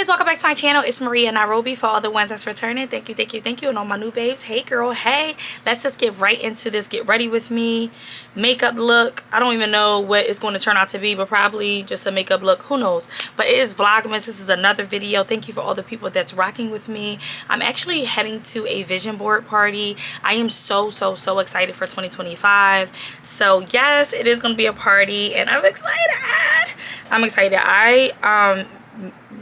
Welcome back to my channel. It's Maria Nairobi. For all the ones that's returning, thank you, thank you, thank you. And all my new babes, hey girl, hey. Let's just get right into this. Get ready with me. Makeup look, I don't even know what it's going to turn out to be, but probably just a makeup look, who knows. But it is Vlogmas. This is another video. Thank you for all the people that's rocking with me. I'm actually heading to a vision board party. I am so excited for 2025. So yes, it is going to be a party and I'm excited. I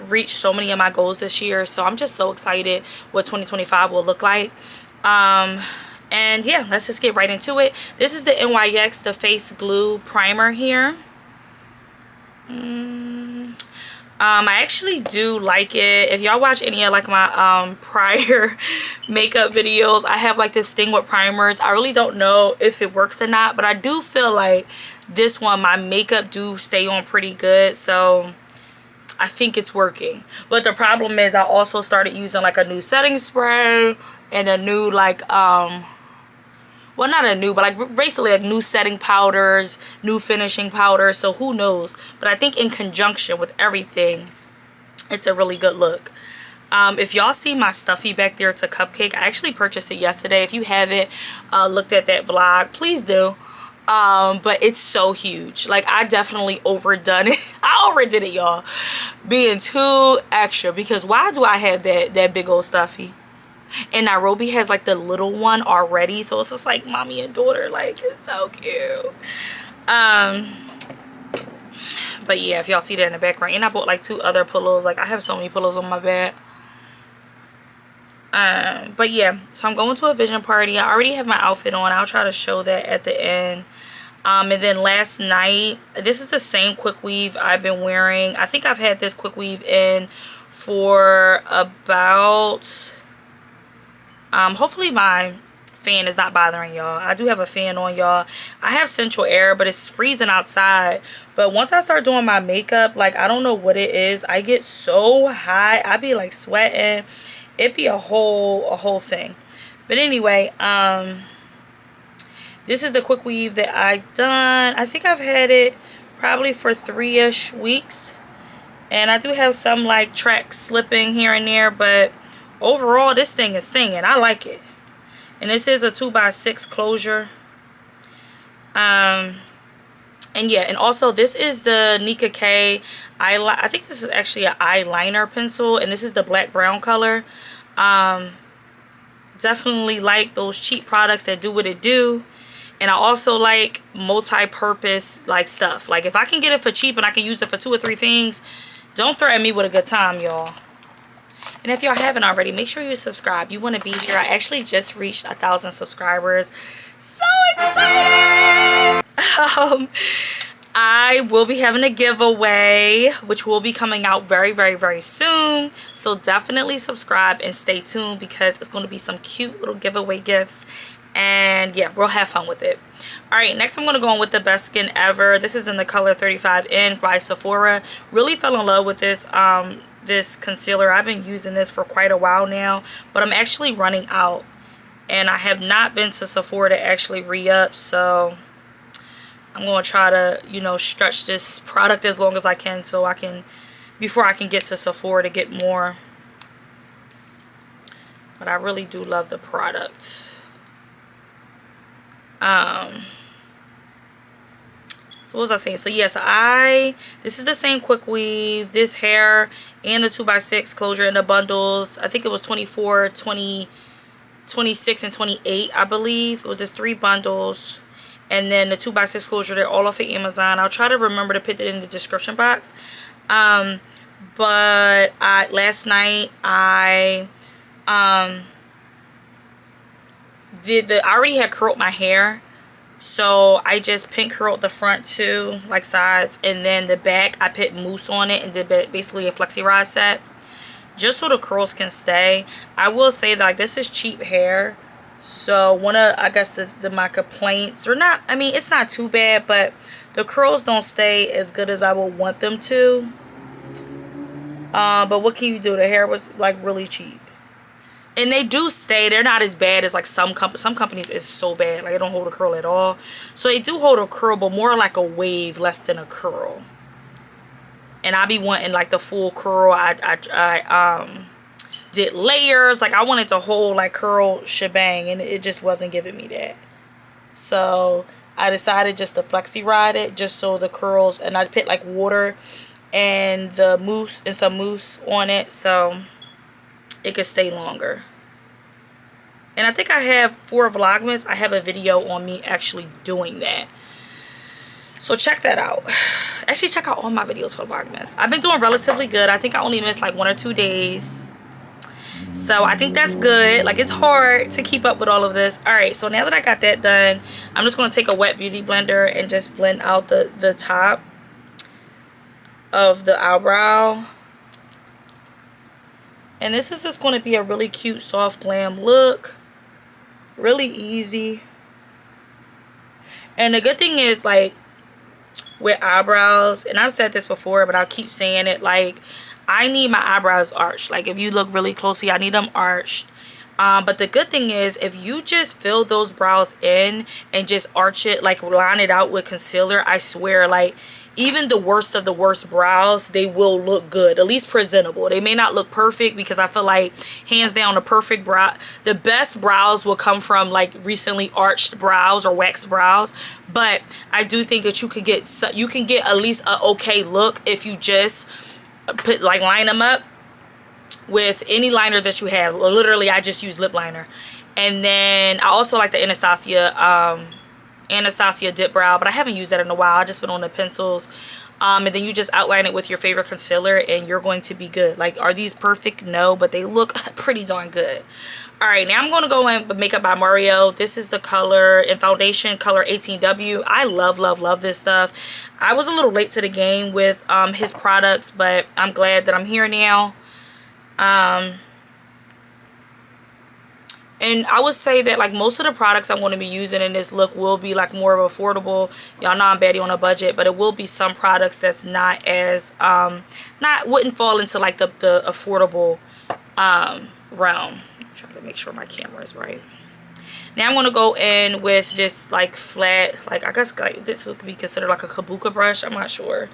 reached so many of my goals this year, so I'm just so excited what 2025 will look like. And yeah, let's just get right into it. This is the NYX the face glue primer here. I actually do like it. If y'all watch any of like my prior makeup videos, I have like this thing with primers. I really don't know if it works or not, but I do feel like this one, my makeup do stay on pretty good, so I think it's working. But the problem is I also started using like a new setting spray and a new like well, not a new, but like basically like new setting powders, new finishing powders, so who knows. But I think in conjunction with everything, it's a really good look. If y'all see my stuffy back there, it's a cupcake. I actually purchased it yesterday. If you haven't looked at that vlog, please do. But it's so huge. Like, I definitely overdone it. I overdid it, y'all, being too extra, because why do I have that big old stuffy and Nairobi has like the little one already, so it's just like mommy and daughter, like it's so cute. But yeah, if y'all see that in the background, and I bought like 2 other pillows. Like, I have so many pillows on my bed. But yeah, so I'm going to a vision party. I already have my outfit on. I'll try to show that at the end. And then last night, this is the same quick weave I've been wearing. I think I've had this quick weave in for about hopefully my fan is not bothering y'all. I do have a fan on, y'all. I have central air, but it's freezing outside. But once I start doing my makeup, like, I don't know what it is, I get so hot. I be like sweating. It'd be a whole thing. But anyway, this is the quick weave that I done. I think I've had it probably for 3-ish weeks, and I do have some like tracks slipping here and there, but overall this thing is stinging. I like it. And this is a 2x6 closure. And yeah, and also this is the Nickay eyeliner. I think this is actually an eyeliner pencil, and this is the black brown color. Definitely like those cheap products that do what it do. And I also like multi-purpose like stuff. Like, if I can get it for cheap and I can use it for 2 or 3 things, don't threaten me with a good time, y'all. And if y'all haven't already, make sure you subscribe. You want to be here. I actually just reached 1,000 subscribers. So excited! I will be having a giveaway, which will be coming out very soon. So definitely subscribe and stay tuned, because it's going to be some cute little giveaway gifts. And yeah, we'll have fun with it. Alright, next I'm going to go on with the Best Skin Ever. This is in the color 35N by Sephora. Really fell in love with this this concealer. I've been using this for quite a while now, but I'm actually running out. And I have not been to Sephora to actually re-up, so I'm going to try to, you know, stretch this product as long as I can, so I can, before I can get to Sephora to get more. But I really do love the product. So what was I saying? So yes, this is the same quick weave, this hair, and the 2x6 closure in the bundles. I think it was 24, 20, 26, and 28, I believe. It was just 3 bundles. And then the 2x6 closure, they're all off of Amazon. I'll try to remember to put it in the description box. But last night I already had curled my hair, so I just pink curled the front too, like sides, and then the back I put mousse on it and did basically a flexi rod set, just so the curls can stay. I will say that, like, this is cheap hair, so one of, I guess, my complaints, or not, I mean, it's not too bad, but the curls don't stay as good as I would want them to. But what can you do? The hair was like really cheap. And they do stay. They're not as bad as like some companies is so bad. Like, they don't hold a curl at all. So they do hold a curl, but more like a wave, less than a curl. And I be wanting like the full curl. I did layers. Like, I wanted to hold like curl shebang, and it just wasn't giving me that. So I decided just to flexi ride it, just so the curls, and I put like water and the mousse and some mousse on it, so it could stay longer. And I think I have for Vlogmas, I have a video on me actually doing that. So check that out. Actually, check out all my videos for Vlogmas. I've been doing relatively good. I think I only missed like 1 or 2 days. So I think that's good. Like, it's hard to keep up with all of this. Alright, so now that I got that done, I'm just going to take a wet beauty blender and just blend out the top of the eyebrow. And this is just going to be a really cute, soft, glam look. Really easy. And the good thing is, like, with eyebrows, and I've said this before, but I'll keep saying it, like, I need my eyebrows arched. Like, if you look really closely, I need them arched. But the good thing is, if you just fill those brows in and just arch it, like line it out with concealer, I swear, like, even the worst of the worst brows, they will look good, at least presentable. They may not look perfect, because I feel like hands down the best brows will come from like recently arched brows or waxed brows. But I do think that you can get at least an okay look if you just line them up with any liner that you have. Literally, I just use lip liner. And then I also like the Anastasia dip brow, but I haven't used that in a while. I just been on the pencils. And then you just outline it with your favorite concealer, and you're going to be good. Like, are these perfect? No, but they look pretty darn good. Alright, now I'm going to go in with Makeup by Mario. This is the color in foundation, color 18W. I love, love, love this stuff. I was a little late to the game with his products, but I'm glad that I'm here now. And I would say that, like, most of the products I'm going to be using in this look will be like more of affordable. Y'all know I'm baddie on a budget, but it will be some products that's not as wouldn't fall into like the affordable realm. I'm trying to make sure my camera is right. Now I'm going to go in with this like flat, like, I guess like this would be considered like a kabuki brush. I'm not sure.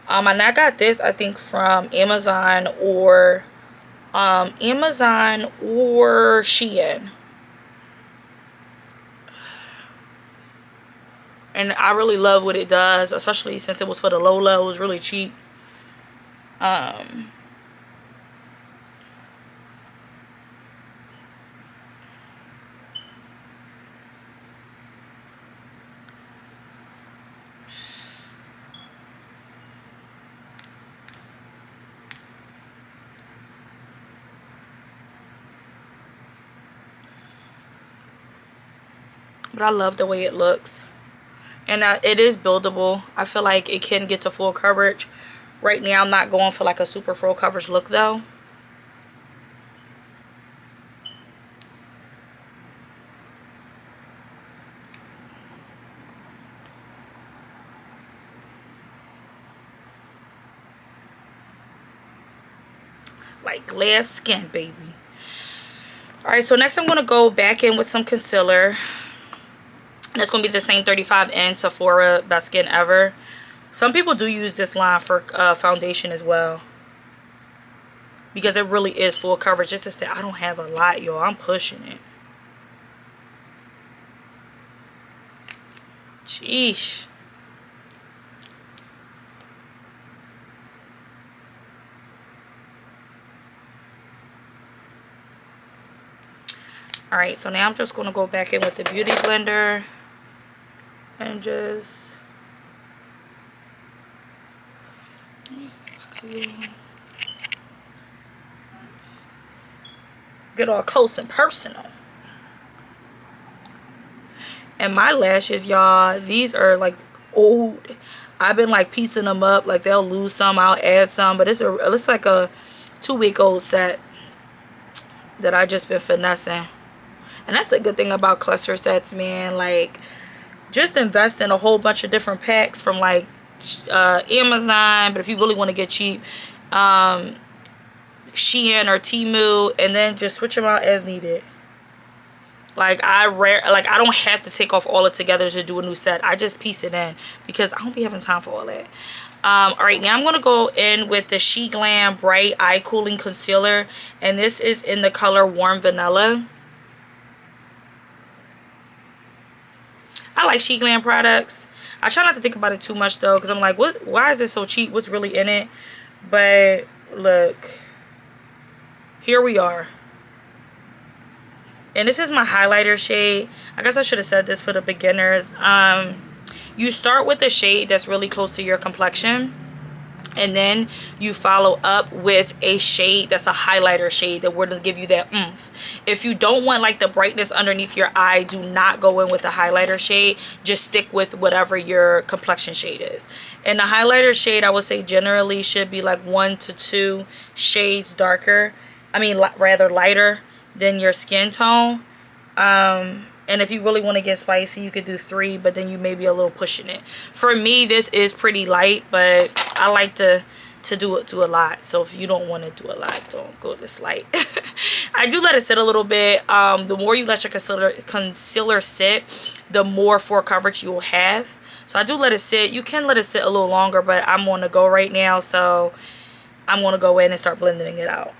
And I got this, I think, from Amazon or Shein. And I really love what it does, especially since it was for the Lola. It was really cheap. But I love the way it looks. And it is buildable. I feel like it can get to full coverage. Right now, I'm not going for like a super full coverage look though. Like glass skin, baby. Alright, so next I'm going to go back in with some concealer. That's going to be the same 35N Sephora Best Skin Ever. Some people do use this line for foundation as well, because it really is full coverage. Just to say, I don't have a lot, y'all. I'm pushing it. Sheesh. Alright, so now I'm just going to go back in with the Beauty Blender and just... Let me see if I can get all close and personal. And my lashes, y'all, these are like old. I've been like piecing them up. Like, they'll lose some, I'll add some. But it's like a 2-week-old set that I just been finessing. And that's the good thing about cluster sets, man. Like, just invest in a whole bunch of different packs from like Amazon. But if you really want to get cheap, Shein or Temu, and then just switch them out as needed. Like I don't have to take off all it together to do a new set. I just piece it in because I don't be having time for all that. All right, now I'm going to go in with the SHEGLAM Bright Eye Cooling Concealer, and this is in the color Warm Vanilla. I like SHEGLAM products. I try not to think about it too much though, because I'm like, why is it so cheap? What's really in it? But look, here we are. And this is my highlighter shade. I guess I should have said this for the beginners. You start with a shade that's really close to your complexion, and then you follow up with a shade that's a highlighter shade that will give you that oomph. If you don't want like the brightness underneath your eye, do not go in with the highlighter shade. Just stick with whatever your complexion shade is. And the highlighter shade, I would say generally should be like 1 to 2 shades darker. I mean, rather lighter than your skin tone. And if you really want to get spicy, you could do 3, but then you may be a little pushing it. For me, this is pretty light, but I like to do it to a lot. So if you don't want to do a lot, don't go this light. I do let it sit a little bit. The more you let your concealer sit, the more fore coverage you will have. So I do let it sit. You can let it sit a little longer, but I'm on the go right now, so I'm going to go in and start blending it out.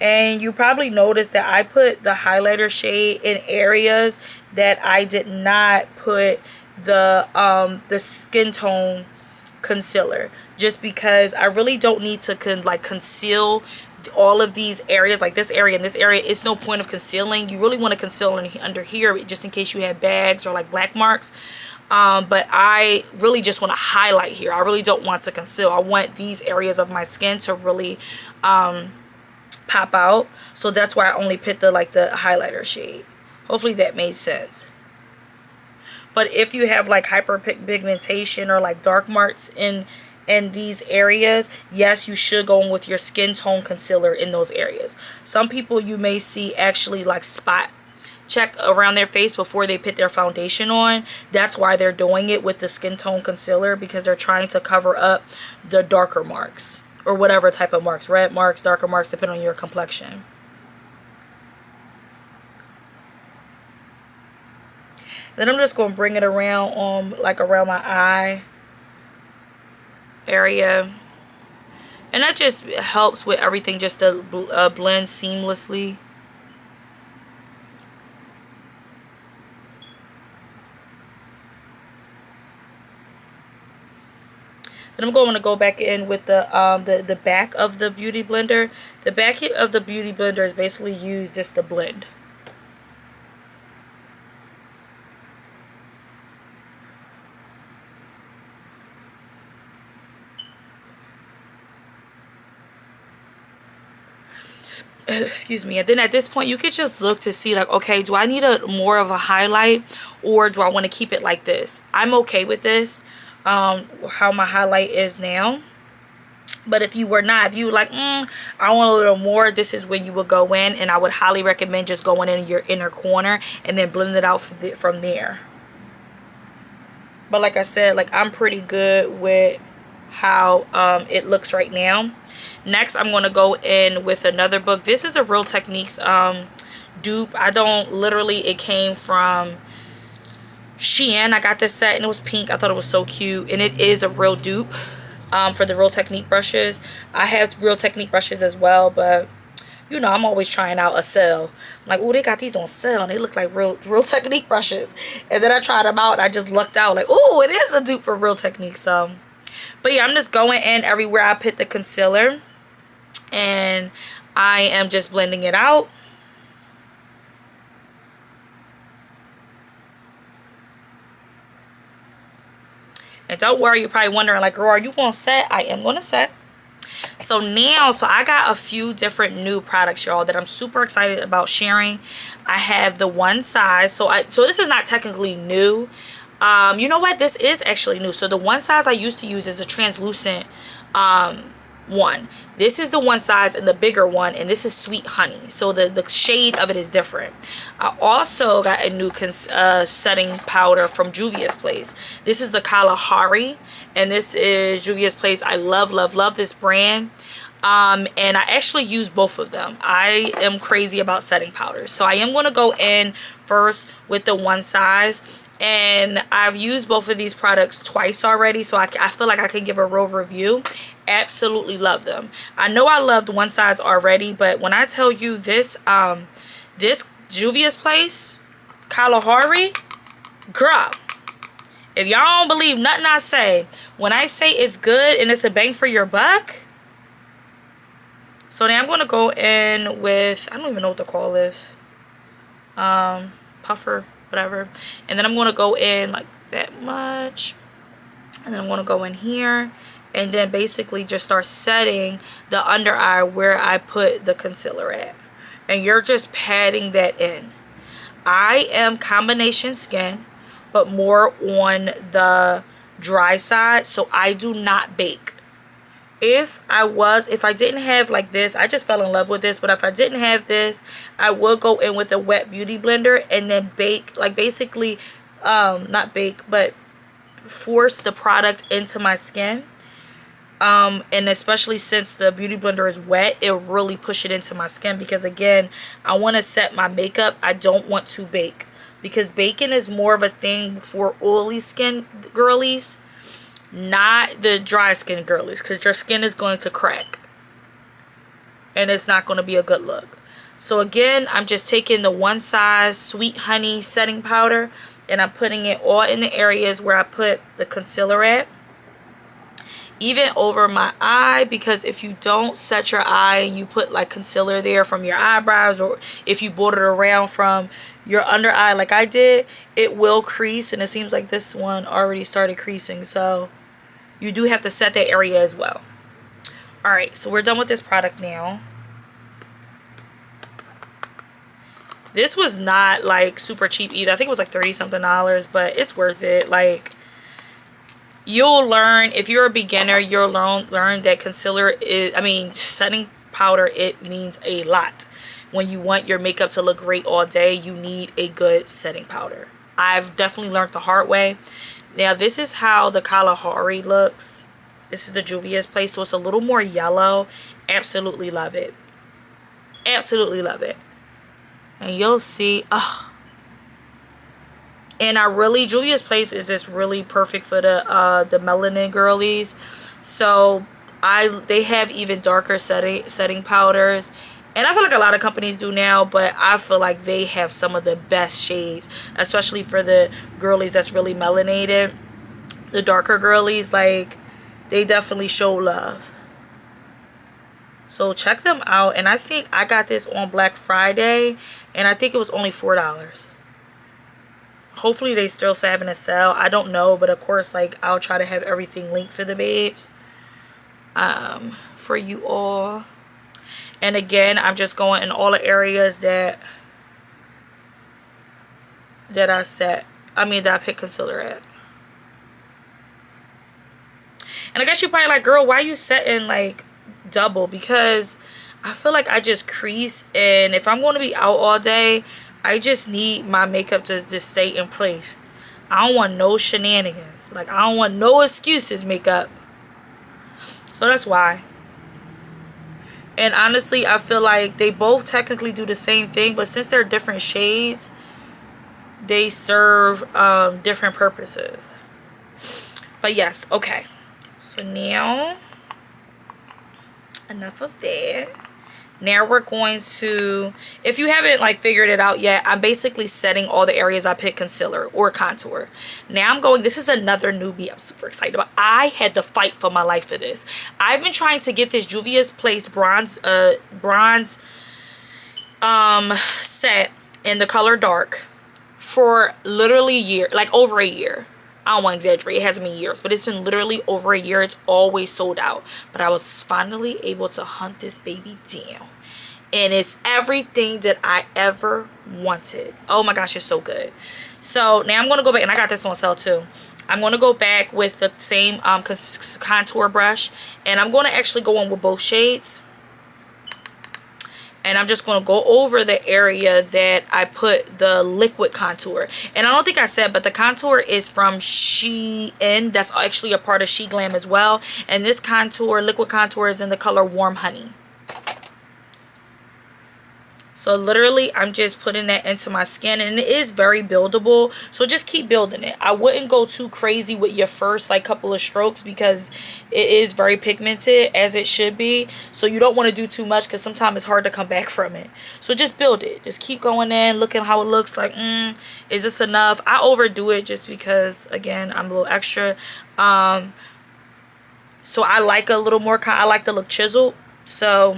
And you probably noticed that I put the highlighter shade in areas that I did not put the skin tone concealer, just because I really don't need to conceal all of these areas, like this area and this area. It's no point of concealing. You really want to conceal under here just in case you have bags or like black marks. But I really just want to highlight here. I really don't want to conceal. I want these areas of my skin to really pop out. So that's why I only picked the highlighter shade. Hopefully that made sense. But if you have like hyperpigmentation or like dark marks in these areas, yes, you should go in with your skin tone concealer in those areas. Some people you may see actually like spot check around their face before they put their foundation on. That's why they're doing it with the skin tone concealer, because they're trying to cover up the darker marks or whatever type of marks, red marks, darker marks, depending on your complexion. Then I'm just going to bring it around around my eye area, and that just helps with everything just to blend seamlessly. Then I'm going to go back in with the back of the beauty blender. The back of the beauty blender is basically used just to blend. Excuse me. And then at this point you could just look to see like, okay, do I need more of a highlight, or do I want to keep it like this? I'm okay with this, how my highlight is now. But if you were not, if you were like, I want a little more, this is when you would go in, and I would highly recommend just going in your inner corner and then blend it out from there. But like I said, like I'm pretty good with how it looks right now. Next, I'm going to go in with another book. This is a Real Techniques dupe. It came from Shein. I got this set and it was pink. I thought it was so cute, and it is a real dupe for the Real Technique brushes. I have Real Technique brushes as well, but you know, I'm always trying out a sale. I'm like, oh, they got these on sale and they look like Real Technique brushes. And then I tried them out and I just lucked out like, oh, it is a dupe for Real Technique. So, but yeah, I'm just going in everywhere I put the concealer, and I am just blending it out. And don't worry, you're probably wondering like, girl, are you going to set? I am going to set. So I got a few different new products, y'all, that I'm super excited about sharing. I have the one size. So this is not technically new. You know what? This is actually new. So the one size I used to use is a translucent one. This is the one size and the bigger one, and this is Sweet Honey. So the shade of it is different. I also got a new setting powder from Juvia's Place. This is the Kalahari, and this is Juvia's Place. I love, love, love this brand. And I actually use both of them. I am crazy about setting powders. So I am going to go in first with the one size. And I've used both of these products twice already, so I feel like I can give a real review. Absolutely love them. I know I loved one size already, but when I tell you this, this Juvia's Place Kalahari, girl, if y'all don't believe nothing I say, when I say it's good and it's a bang for your buck. So now I'm going to go in with, I don't even know what to call this, puffer, whatever. And then I'm going to go in like that much. And then I'm going to go in here. And then basically just start setting the under eye where I put the concealer at. And you're just patting that in. I am combination skin, but more on the dry side. So I do not bake. If I didn't have like this, I just fell in love with this, but if I didn't have this, I would go in with a wet beauty blender and then bake, like basically, not bake, but force the product into my skin. And especially since the beauty blender is wet, it'll really push it into my skin because again, I want to set my makeup. I don't want to bake because baking is more of a thing for oily skin girlies. Not the dry skin girlies, because your skin is going to crack and it's not going to be a good look. So again, I'm just taking the one size Sweet Honey setting powder and I'm putting it all in the areas where I put the concealer at, even over my eye, because if you don't set your eye and you put like concealer there from your eyebrows, or if you brought it around from your under eye like I did, it will crease, and it seems like this one already started creasing, so you do have to set that area as well. Alright, so we're done with this product now. This was not like super cheap either. I think it was like $30 something, but it's worth it. Like, you'll learn, if you're a beginner, you'll learn that concealer is, setting powder, it means a lot. When you want your makeup to look great all day, you need a good setting powder. I've definitely learned the hard way. Now, this is how the Kalahari looks. This is the Juvia's Place, so it's a little more yellow. Absolutely love it. Absolutely love it. And you'll see, and Juvia's Place is just really perfect for the melanin girlies. So they have even darker setting powders. And I feel like a lot of companies do now, but I feel like they have some of the best shades, especially for the girlies that's really melanated. The darker girlies, like, they definitely show love. So check them out. And I think I got this on Black Friday, and I think it was only $4. Hopefully they still having a sale. I don't know, but of course, like, I'll try to have everything linked for the babes, for you all. And again, I'm just going in all the areas that I pick concealer at. And I guess you're probably like, girl, why are you setting like double? Because I feel like I just crease, and if I'm going to be out all day, I just need my makeup to just stay in place. I don't want no shenanigans. Like, I don't want no excuses makeup. So that's why. And honestly, I feel like they both technically do the same thing, but since they're different shades, they serve different purposes. But yes, okay. So now, enough of that. Now we're going to, if you haven't like figured it out yet, I'm basically setting all the areas I pick concealer or contour. Now I'm going, this is another newbie I'm super excited about. I had to fight for my life for this. I've been trying to get this Juvia's Place bronze set in the color dark for literally a year, like over a year. I don't want to exaggerate, it hasn't been years, but it's been literally over a year. It's always sold out, but I was finally able to hunt this baby down, and it's everything that I ever wanted. Oh my gosh, it's so good. So now I'm going to go back, and I got this on sale too. I'm going to go back with the same contour brush, and I'm going to actually go on with both shades. And I'm just going to go over the area that I put the liquid contour. And I don't think I said, but the contour is from Shein. That's actually a part of SHEGLAM as well. And this contour, liquid contour, is in the color Warm Honey. So literally, I'm just putting that into my skin, and it is very buildable. So just keep building it. I wouldn't go too crazy with your first like couple of strokes because it is very pigmented, as it should be. So you don't want to do too much because sometimes it's hard to come back from it. So just build it. Just keep going in, looking how it looks like. Is this enough? I overdo it just because, again, I'm a little extra. So I like a little more. I like to look chiseled. So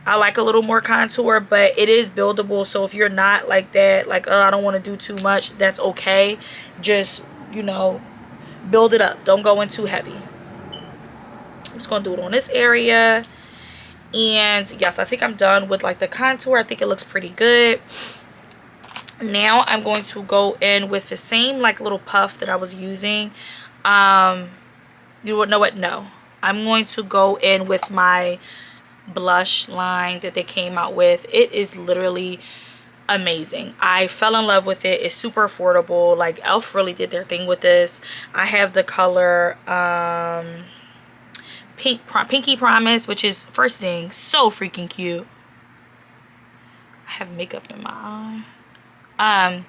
I like a little more contour, but it is buildable. So if you're not like that, like, I don't want to do too much, that's okay. Just, you know, build it up. Don't go in too heavy. I'm just going to do it on this area. And yes, I think I'm done with like the contour. I think it looks pretty good. Now I'm going to go in with the same like little puff that I was using. You would know what? No. I'm going to go in with my blush line that they came out with. It is literally amazing. I fell in love with it. It's super affordable. Like, e.l.f. really did their thing with this. I have the color Pinky Promise, which is, first thing, so freaking cute. I have makeup in my eye.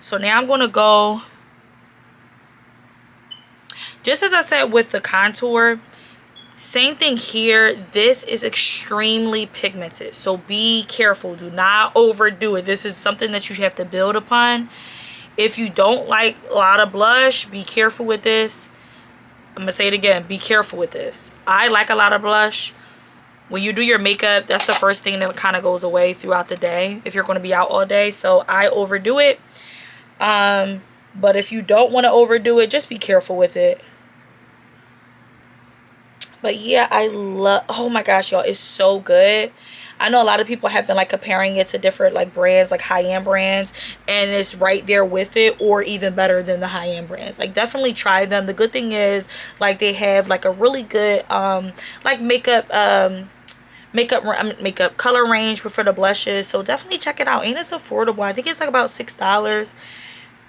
So now I'm gonna go, just as I said with the contour, same thing here. This is extremely pigmented, so be careful. Do not overdo it. This is something that you have to build upon. If you don't like a lot of blush, be careful with this. I'm gonna say it again, be careful with this. I like a lot of blush. When you do your makeup, that's the first thing that kind of goes away throughout the day if you're going to be out all day. So I overdo it. But if you don't want to overdo it, just be careful with it. But yeah, I love, oh my gosh, y'all, it's so good. I know a lot of people have been like comparing it to different like brands, like high-end brands, and it's right there with it, or even better than the high-end brands. Like, definitely try them. The good thing is, like, they have like a really good like makeup color range for the blushes. So definitely check it out. And it's affordable. I think it's like about $6,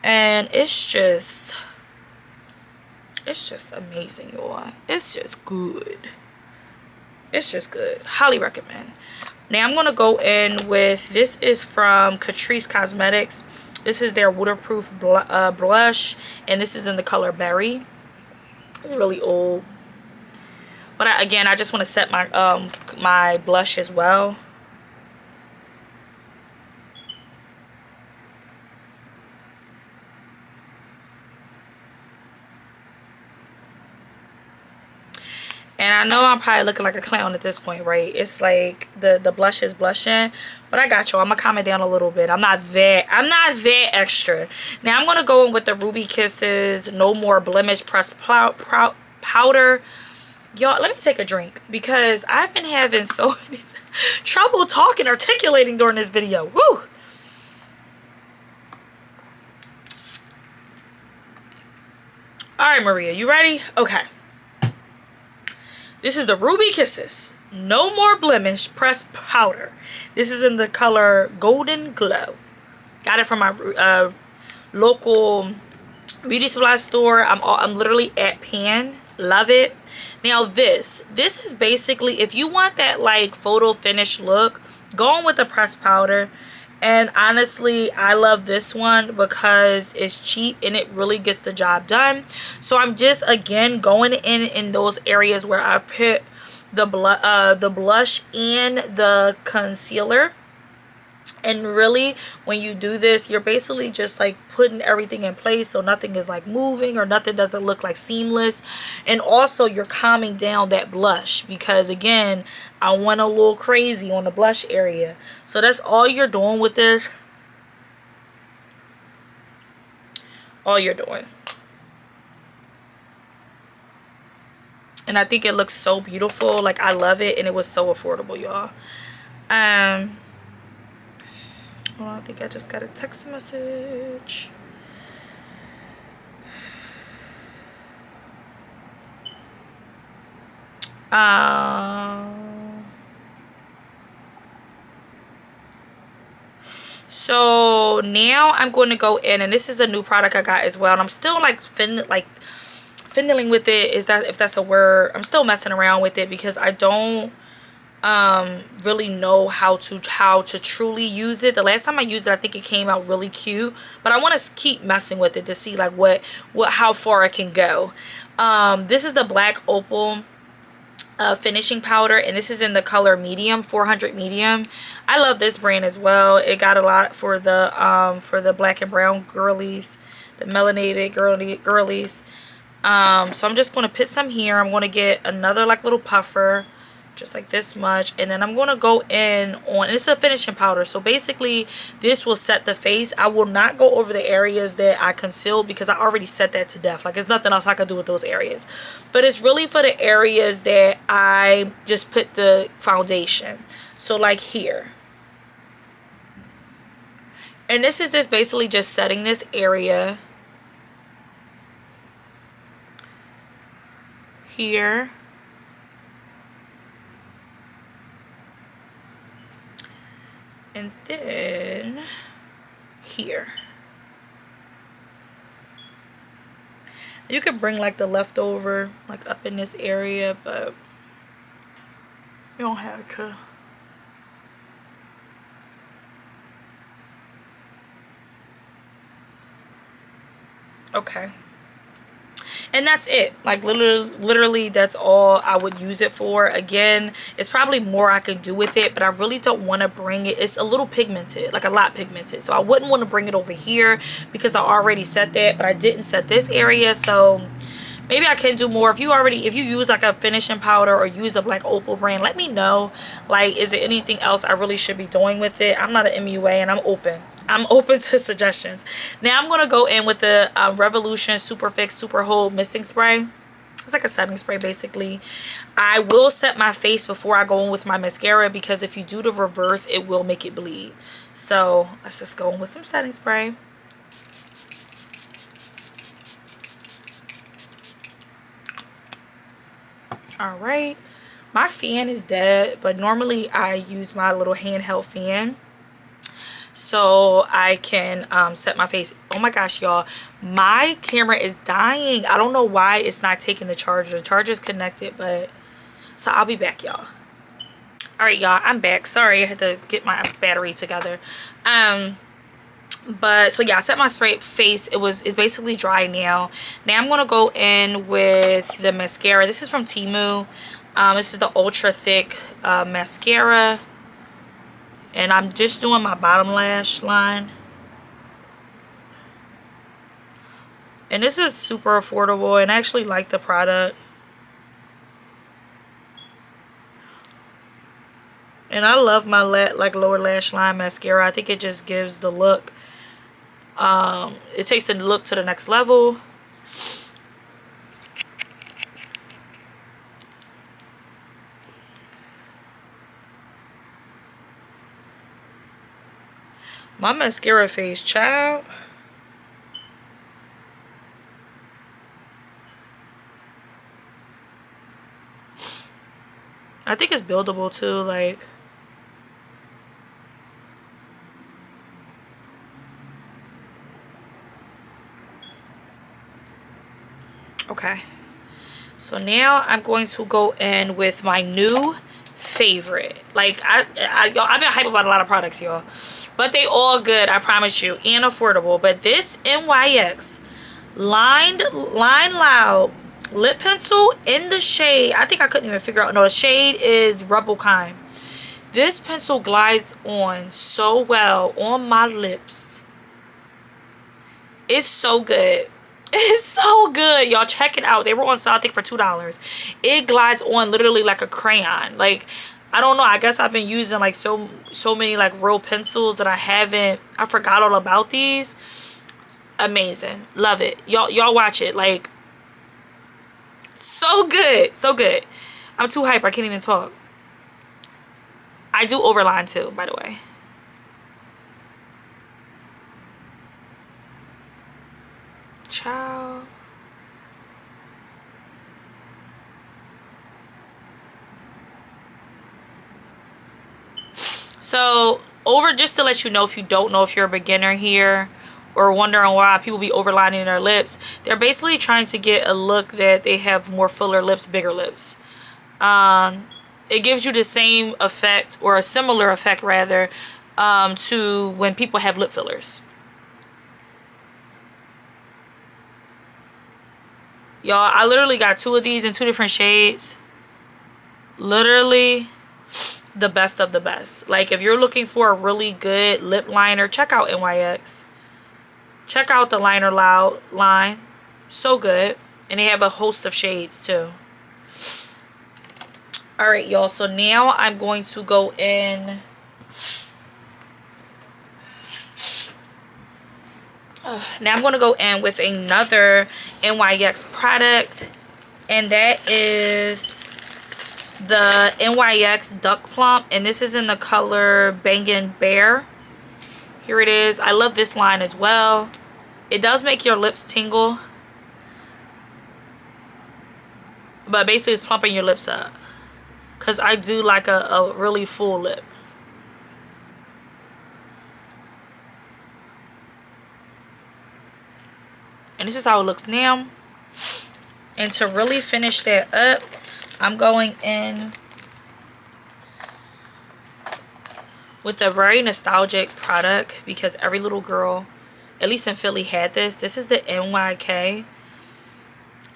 and it's just amazing, y'all. It's just good. It's just good. Highly recommend. Now I'm gonna go in with, this is from Catrice Cosmetics. This is their waterproof blush, and this is in the color Berry. It's really old, but again, I just want to set my my blush as well. And I know I'm probably looking like a clown at this point, right? It's like the blush is blushing, but I got you. I'm gonna calm it down a little bit. I'm not that extra. Now I'm gonna go in with the Ruby Kisses No More Blemish Pressed Powder. Y'all, let me take a drink because I've been having so many trouble talking, articulating during this video. Woo! All right, Maria, you ready? Okay. This is the Ruby Kisses No More Blemish Pressed Powder. This is in the color Golden Glow. Got it from my local beauty supply store. I'm literally at Pan. Love it. Now this is basically, if you want that like photo finish look, go on with the pressed powder. And honestly, I love this one because it's cheap and it really gets the job done. So I'm just, again, going in those areas where I put the blush and the concealer. And really, when you do this, you're basically just like putting everything in place so nothing is like moving or nothing doesn't look like seamless. And also, you're calming down that blush because, again, I went a little crazy on the blush area. So that's all you're doing with this. All you're doing. And I think it looks so beautiful. Like, I love it. And it was so affordable, y'all. Oh, I think I just got a text message. So now I'm going to go in, and this is a new product I got as well, and I'm still like fiddling with it, is that, if that's a word. I'm still messing around with it because I don't really know how to truly use it. The last time I used it, I think it came out really cute, but I want to keep messing with it to see like how far it can go. This is the Black Opal finishing powder, and this is in the color medium, 400 medium. I love this brand as well. It got a lot for the black and brown girlies, the melanated girlies. So I'm just going to put some here. I'm going to get another like little puffer, just like this much, and then I'm going to go in on, it's a finishing powder, so basically this will set the face. I will not go over the areas that I concealed because I already set that to death. Like, there's nothing else I could do with those areas, but it's really for the areas that I just put the foundation. So like here, and this is just basically just setting this area here, and then here. You could bring like the leftover like up in this area, but you don't have to. Okay. And that's it. Like literally that's all I would use it for. Again, it's probably more I can do with it, but I really don't want to bring it. It's a little pigmented, like a lot pigmented, so I wouldn't want to bring it over here because I already set that, but I didn't set this area. So maybe I can do more. If you use like a finishing powder or use a Black Opal brand, let me know. Like, is there anything else I really should be doing with it? I'm not an MUA, and I'm open to suggestions. Now I'm going to go in with the Revolution SuperFix Super Hold Misting Spray. It's like a setting spray basically. I will set my face before I go in with my mascara, because if you do the reverse, it will make it bleed. So let's just go in with some setting spray. All right, my fan is dead, but normally I use my little handheld fan so I can set my face. Oh my gosh, y'all, my camera is dying. I don't know why it's not taking the charger. The charger's connected, but so I'll be back, y'all. All right, y'all, I'm back. Sorry, I had to get my battery together. But so yeah, I set my face. It's basically dry now. Now I'm gonna go in with the mascara. This is from Temu. This is the ultra thick mascara, and I'm just doing my bottom lash line. And this is super affordable, and I actually like the product. And I love my like lower lash line mascara. I think it just gives the look. It takes the look to the next level. My mascara face, child. I think it's buildable too, like. Okay, so now I'm going to go in with my new favorite. Like, I've been hype about a lot of products, y'all, but they all good, I promise you, and affordable. But this NYX Line Loud lip pencil in the shade, I think I couldn't even figure out. No, the shade is Rebel Kind. This pencil glides on so well on my lips. It's so good. It's so good, y'all. Check it out. They were on sale, I think, for $2. It glides on literally like a crayon. Like, I don't know, I guess I've been using like so many like real pencils that I forgot all about these. Amazing. Love it. Y'all watch it. Like, so good. So good. I'm too hype, I can't even talk. I do overline too, by the way. Ciao. So over, just to let you know, if you don't know, if you're a beginner here or wondering why people be overlining their lips, they're basically trying to get a look that they have more fuller lips, bigger lips. It gives you the same effect, or a similar effect rather, to when people have lip fillers. Y'all, I literally got 2 of these in 2 different shades. Literally the best of the best. Like, if you're looking for a really good lip liner, check out NYX. Check out the liner line. So good. And they have a host of shades too. Alright, y'all. So now I'm going to go in. Now I'm going to go in with another NYX product. And that is the NYX Duck Plump. And this is in the color Bangin Bear. Here it is. I love this line as well. It does make your lips tingle. But basically it's plumping your lips up. Because I do like a really full lip. And this is how it looks now. And to really finish that up, I'm going in with a very nostalgic product, because every little girl, at least in Philly, had this. This is the NYK,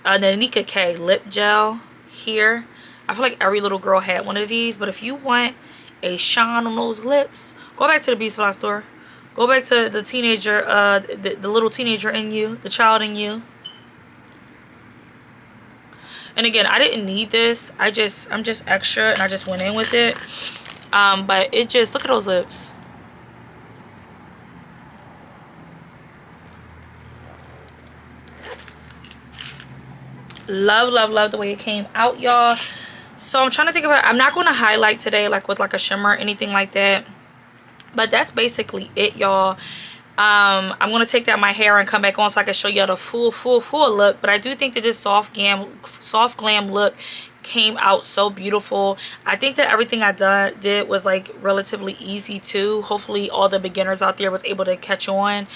the Nickay lip gel here. I feel like every little girl had one of these. But if you want a shine on those lips, go back to the Beauty Supply store. Go back to the teenager, the little teenager in you, the child in you. And again, I didn't need this. I'm just extra, and I just went in with it. But it just, look at those lips. Love, love, love the way it came out, y'all. So I'm trying to think of it. I'm not going to highlight today like with like a shimmer or anything like that. But that's basically it, y'all. I'm going to take that in my hair and come back on so I can show y'all the full look. But I do think that this soft glam look came out so beautiful. I think that everything I did was like relatively easy too. Hopefully all the beginners out there was able to catch on.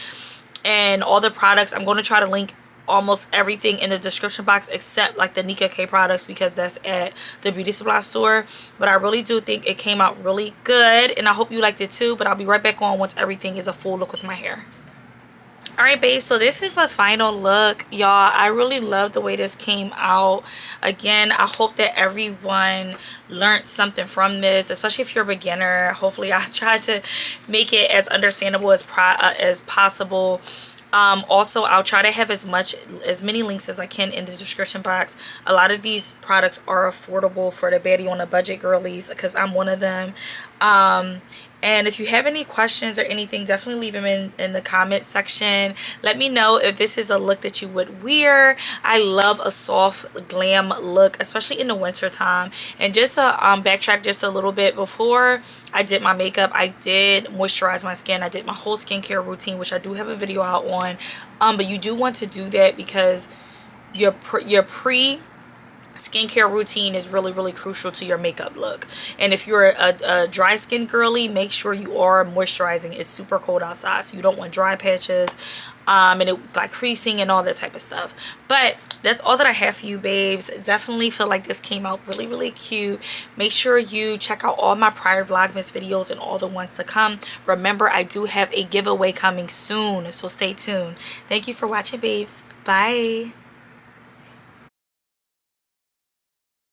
And all the products, I'm going to try to link almost everything in the description box except like the Nickay products, because that's at the beauty supply store. But I really do think it came out really good, and I hope you liked it too. But I'll be right back on once everything is a full look with my hair. Alright, babe, so this is the final look, y'all. I really love the way this came out. Again, I hope that everyone learned something from this, especially if you're a beginner. Hopefully I tried to make it as understandable as possible. Also, I'll try to have as many links as I can in the description box. A lot of these products are affordable for the baddie on a budget girlies, because I'm one of them. And if you have any questions or anything, definitely leave them in the comment section. Let me know if this is a look that you would wear. I love a soft glam look, especially in the winter time. And just to backtrack just a little bit, before I did my makeup, I did moisturize my skin. I did my whole skincare routine, which I do have a video out on. But you do want to do that because your pre skincare routine is really crucial to your makeup look. And if you're a dry skin girly, make sure you are moisturizing. It's super cold outside, so you don't want dry patches and it like creasing and all that type of stuff. But that's all that I have for you, babes. Definitely feel like this came out really cute. Make sure you check out all my prior Vlogmas videos and all the ones to come. Remember, I do have a giveaway coming soon, so stay tuned. Thank you for watching, babes. Bye.